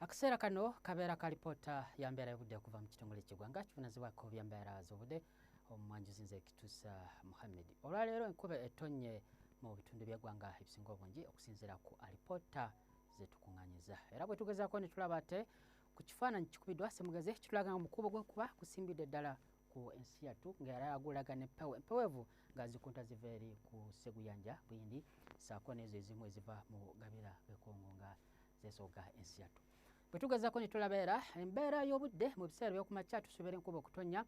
Akaseera kano kabeera ka lipoota ya mbeera y'obudde okuva mu kitongole ky'eggwanga kivunaanyizibwako bya mbeera z'obudde omumwanjuzi nze Kituusa Muhammad. Olwaleero enkuba etonnye mu bitundu by'eggwanga ebisinga obungi okusinziira ku alipoota ze tukuŋŋaanyiza. Era bwe tugezaako ne tulaba ate ku kifaananyi kikubiddwa ssemugeze kitulaga nga omukubo gw'enkuba gusimbidde ddala ku ensi yattu ng'era gulaga empeweevu nga zikunta ziva eri ku Sseguyanja Buyindi ssaako n'ezo ezimu eziva mu Gabira Bekongo nga zeesooga ensi yattu. Bwe tugezaako ne tulabeera embeera y'obudde mu biseera by'okumakya tusuubira enkuba okutonnya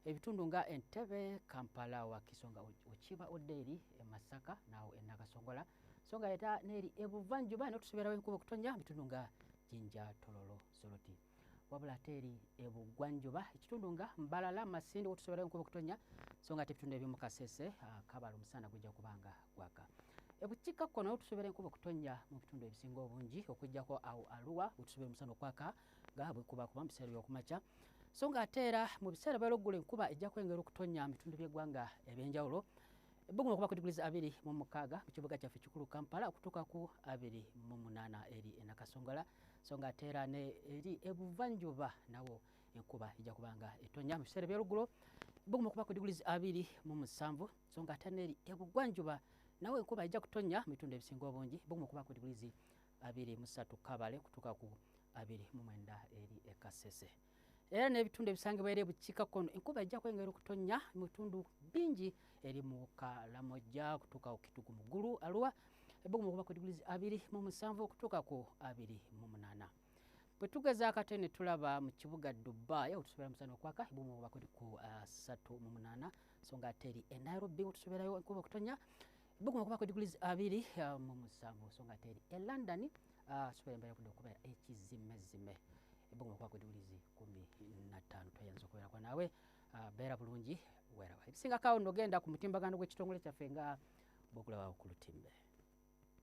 ebitundu nga Entebbe, Kampala, Wakiso nga okiba odda eri e Masaka naawo e Nakasongola so nga era n'eri ebuvanjuba n'otusuubirawo enkuba okutonnya mu bitundu nga Jinja, Tororo, Soroti. Wabula ate eri ebugwanjuba ekitundu nga Mbalala, Masindi wotusuubirawo enkuba okutonnya so nga ate ebitundu eby'omu Kasese Kabala omusana gujja kubanga gwaka. Ebukiikakkono tusuubira enkuba okutonnya mu bitundu ebisinga obungi okuggyako awo Arua wetusuubira omusana okwaka nga bwekubakuba mu biseera by'okumakya so nga ate era mu biseera by'olweggulo enkuba ejja kwengera okutonnya mu bitundu by'eggwanga eby'enjawulo. Ebbugumu okuba ku diguli 26 mu kibuga kyaffe kikulu Kampala okutuuka ku 28 eri e Nakasongola so nga ate era eri ebuvanjuba nawo enkuba ejja kubanga etonnya mu biseera by'olweggulo. Ebbugumu okuba ku diguli 27 so nga ate n'eri ebugwanjuba nawe enkuba ejja kutonnya mu bitundu ebisinga obungi. Ebbugumu okuba ku diguli 23 Kabale kutuuka ku 29 eri e Kasese. Era n'ebitundu ebisangibwa eri ebukiikakkono enkuba ejja kwengera okutonnya mu bitundu bingi eri mu Karamoja kutuuka ku Kitugu Mugulu Arua. Ebbugumu okuba ku diguli 27 okutuuka ku 28. Bwe tugezaako ate ne tulaba mu kibuga Dubai wetusuubira omusana okwaka ebbugumu okuba ku 38 so nga ate eri e Nairobi wetusuubirayo enkuba okutonnya ebbugumu okuba ku diguli 27 so nga ate eri e London tusuubira embeera y'obudde okubeera ekizimezime ebbugumu okuba ku diguli 15 toyinza okubeerako naawe beera bulungi weeraba. Ebisingako awo nno genda ku mutimbagano gw'ekitongole kyaffe nga bw'ogulabawo ku lutimbe.